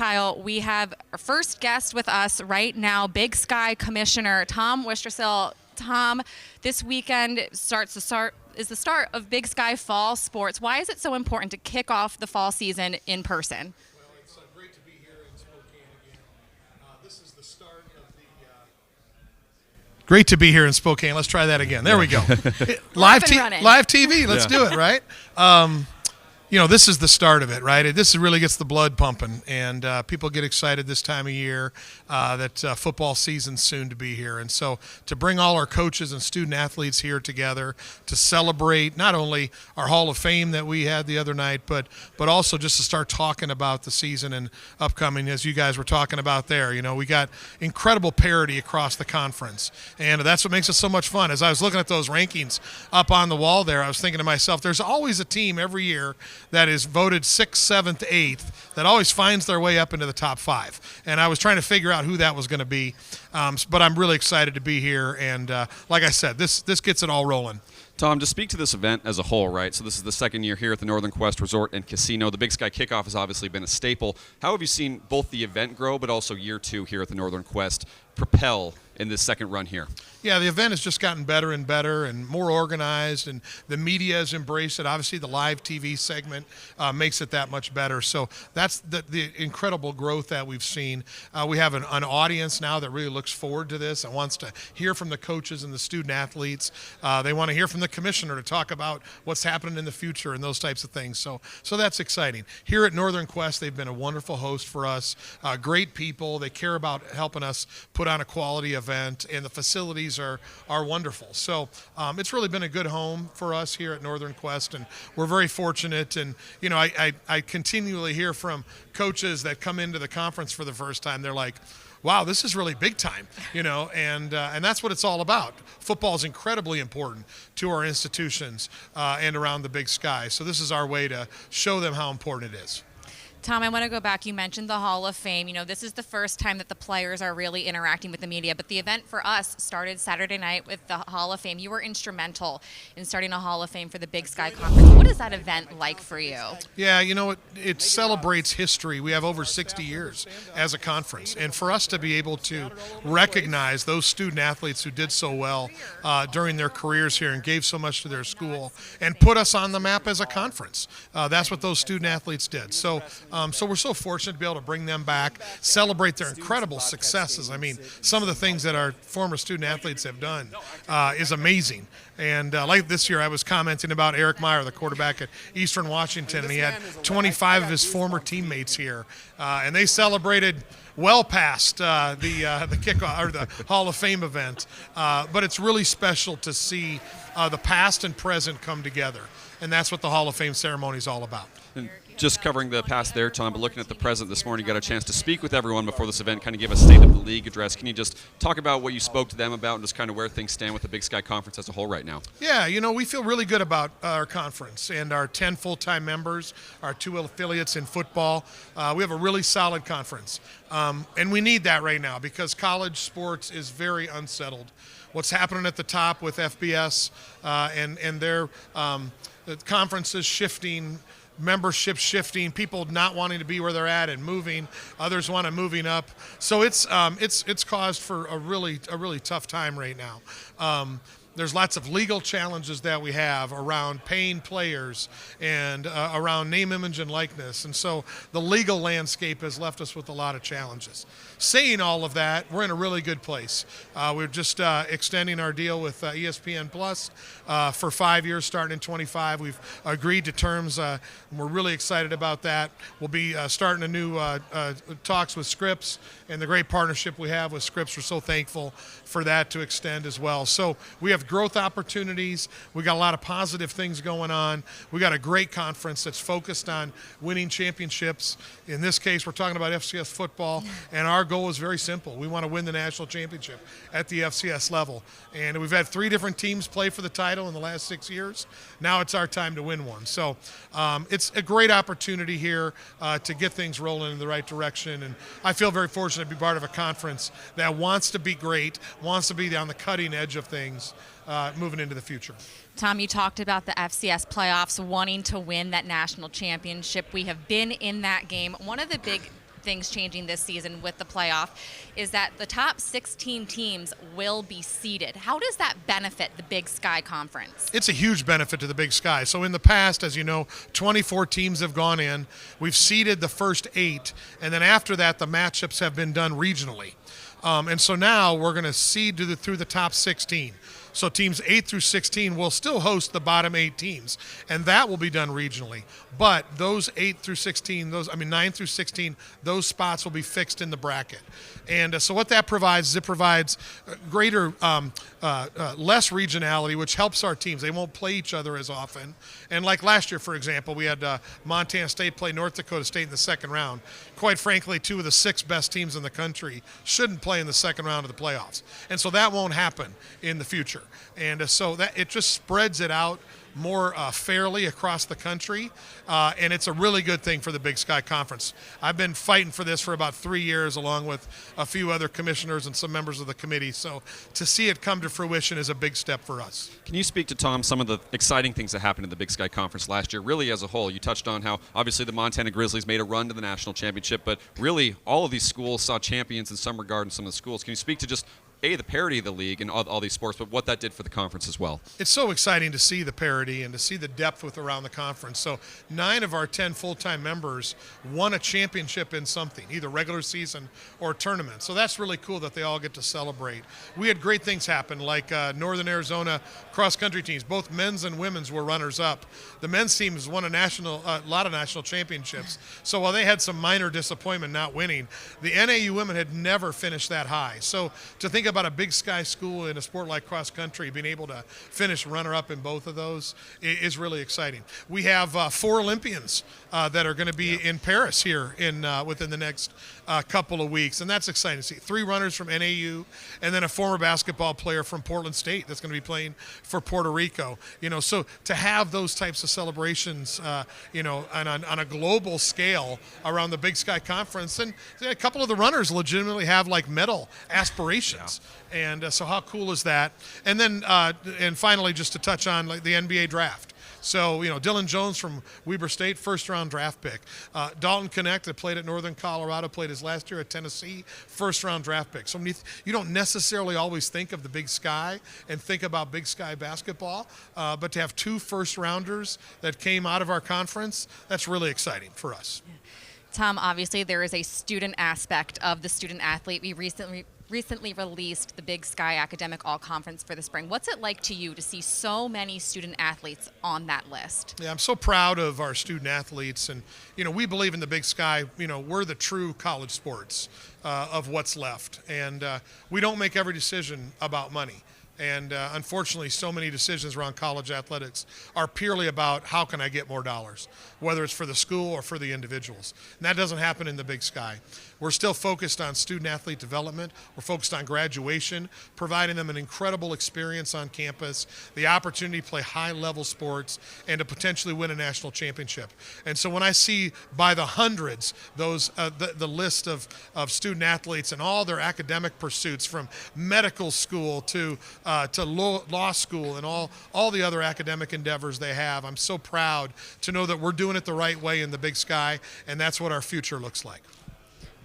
Kyle, we have our first guest with us right now, Big Sky Commissioner Tom Wistrcill. Tom, this weekend is the start of Big Sky Fall Sports. Why is it so important to kick off the fall season in person? Well, it's great to be here in Spokane again. This is the start of the... Great to be here in Spokane. Let's try that again. There we go. Live TV. Let's do it, right? This is the start of it, right? This really gets the blood pumping, and people get excited this time of year that football season's soon to be here. And so to bring all our coaches and student athletes here together to celebrate not only our Hall of Fame that we had the other night, but also just to start talking about the season and upcoming, as you guys were talking about there. We got incredible parity across the conference, and that's what makes it so much fun. As I was looking at those rankings up on the wall there, I was thinking to myself, there's always a team every year that is voted 6th, 7th, 8th that always finds their way up into the top 5. And I was trying to figure out who that was going to be. But I'm really excited to be here. And like I said, this gets it all rolling. Tom, to speak to this event as a whole, right? So this is the second year here at the Northern Quest Resort and Casino. The Big Sky Kickoff has obviously been a staple. How have you seen both the event grow, but also year 2 here at the Northern Quest propel in this second run here? Yeah, the event has just gotten better and better and more organized, and the media has embraced it. Obviously, the live TV segment makes it that much better. So that's the incredible growth that we've seen. We have an audience now that really looks forward to this and wants to hear from the coaches and the student athletes. They want to hear from the commissioner to talk about what's happening in the future and those types of things. So that's exciting. Here at Northern Quest, they've been a wonderful host for us. Great people. They care about helping us put on a quality event, and the facilities are wonderful. So it's really been a good home for us here at Northern Quest, and we're very fortunate. And I continually hear from coaches that come into the conference for the first time. They're like, wow, this is really big time, and that's what it's all about. Football is incredibly important to our institutions and around the Big Sky. So this is our way to show them how important it is. Tom, I want to go back. You mentioned the Hall of Fame. This is the first time that the players are really interacting with the media, but the event for us started Saturday night with the Hall of Fame. You were instrumental in starting a Hall of Fame for the Big Sky Conference. What is that event like for you? Yeah, it celebrates history. We have over 60 years as a conference, and for us to be able to recognize those student athletes who did so well during their careers here and gave so much to their school and put us on the map as a conference, that's what those student athletes did. So we're so fortunate to be able to bring them back, celebrate their incredible successes. I mean, some of the things that our former student athletes have done is amazing. And like this year, I was commenting about Eric Meyer, the quarterback at Eastern Washington, and he had 25 of his former teammates here, and they celebrated well past the kickoff or the Hall of Fame event. But it's really special to see the past and present come together, and that's what the Hall of Fame ceremony is all about. And just covering the past there, Tom, but looking at the present this morning, you got a chance to speak with everyone before this event, kind of give a State of the League address. Can you just talk about what you spoke to them about and just kind of where things stand with the Big Sky Conference as a whole right now? Yeah, we feel really good about our conference and our 10 full-time members, our 2 affiliates in football. We have a really solid conference, and we need that right now because college sports is very unsettled. What's happening at the top with FBS and their conferences shifting, membership shifting, people not wanting to be where they're at and moving, others want to moving up. So it's caused for a really tough time right now. There's lots of legal challenges that we have around paying players and around name, image, and likeness. And so the legal landscape has left us with a lot of challenges. Saying all of that, we're in a really good place. We're just extending our deal with ESPN Plus for 5 years starting in 25. We've agreed to terms, and we're really excited about that. We'll be starting a new talks with Scripps and the great partnership we have with Scripps. We're so thankful for that to extend as well. So we have growth opportunities. We got a lot of positive things going on. We got a great conference that's focused on winning championships. In this case, we're talking about FCS football, and our goal is very simple. We want to win the national championship at the FCS level. And we've had 3 different teams play for the title in the last 6 years. Now it's our time to win one. So it's a great opportunity here to get things rolling in the right direction. And I feel very fortunate to be part of a conference that wants to be great, wants to be on the cutting edge of things moving into the future. Tom, you talked about the FCS playoffs, wanting to win that national championship. We have been in that game. One of the big things changing this season with the playoff is that the top 16 teams will be seeded. How does that benefit the Big Sky Conference? It's a huge benefit to the Big Sky. So in the past, as you know, 24 teams have gone in. We've seeded the first 8, and then after that, the matchups have been done regionally. And so now we're going to seed through the top 16. So teams 8 through 16 will still host the bottom 8 teams, and that will be done regionally. But those 8 through 16, 9 through 16, those spots will be fixed in the bracket. And so what that provides is it provides greater, less regionality, which helps our teams. They won't play each other as often. And like last year, for example, we had Montana State play North Dakota State in the second round. Quite frankly, 2 of the 6 best teams in the country shouldn't play in the second round of the playoffs. And so that won't happen in the future. And so that it just spreads it out more fairly across the country, and it's a really good thing for the Big Sky Conference. I've been fighting for this for about 3 years, along with a few other commissioners and some members of the committee. So to see it come to fruition is a big step for us. Can you speak to, Tom, some of the exciting things that happened in the Big Sky Conference last year, really as a whole? You touched on how obviously the Montana Grizzlies made a run to the national championship, but really all of these schools saw champions in some regard in some of the schools. Can you speak to just the parity of the league and all these sports, but what that did for the conference as well? It's so exciting to see the parity and to see the depth around the conference. So 9 of our 10 full-time members won a championship in something, either regular season or tournament. So that's really cool that they all get to celebrate. We had great things happen, like Northern Arizona cross-country teams. Both men's and women's were runners-up. The men's teams won a lot of national championships. So while they had some minor disappointment not winning, the NAU women had never finished that high. So to think about a Big Sky school in a sport like cross country being able to finish runner-up in both of those is really exciting. We have 4 Olympians that are going to be in Paris here within the next couple of weeks, and that's exciting to see. 3 runners from NAU, and then a former basketball player from Portland State that's going to be playing for Puerto Rico. So to have those types of celebrations, on a global scale around the Big Sky Conference, and a couple of the runners legitimately have medal aspirations. And so how cool is that? And then and finally, just to touch on the NBA draft. So, Dylan Jones from Weber State, first-round draft pick. Dalton Connect, that played at Northern Colorado, played his last year at Tennessee, first-round draft pick. So you don't necessarily always think of the Big Sky and think about Big Sky basketball, but to have 2 first-rounders that came out of our conference, that's really exciting for us. Tom, obviously there is a student aspect of the student athlete. We recently released the Big Sky Academic All-Conference for the spring. What's it like to you to see so many student athletes on that list? Yeah, I'm so proud of our student athletes, and we believe in the Big Sky. We're the true college sports of what's left, and we don't make every decision about money. And unfortunately, so many decisions around college athletics are purely about how can I get more dollars, whether it's for the school or for the individuals. And that doesn't happen in the Big Sky. We're still focused on student-athlete development. We're focused on graduation, providing them an incredible experience on campus, the opportunity to play high-level sports, and to potentially win a national championship. And so when I see by the hundreds the list of student-athletes and all their academic pursuits, from medical school to law school and all the other academic endeavors they have, I'm so proud to know that we're doing it the right way in the Big Sky, and that's what our future looks like.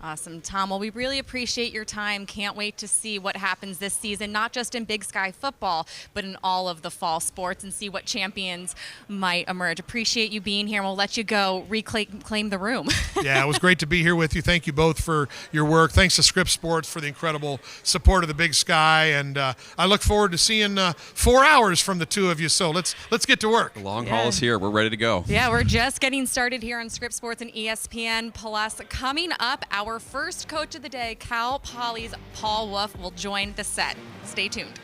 Awesome, Tom. Well, we really appreciate your time. Can't wait to see what happens this season, not just in Big Sky football, but in all of the fall sports, and see what champions might emerge. Appreciate you being here, and we'll let you go reclaim the room. Yeah, it was great to be here with you. Thank you both for your work. Thanks to Scripps Sports for the incredible support of the Big Sky, and I look forward to seeing 4 hours from the 2 of you. So let's get to work. The long haul is here. We're ready to go. Yeah, we're just getting started here on Scripps Sports and ESPN Plus. Coming up, our first coach of the day, Cal Poly's Paul Wolf, will join the set. Stay tuned.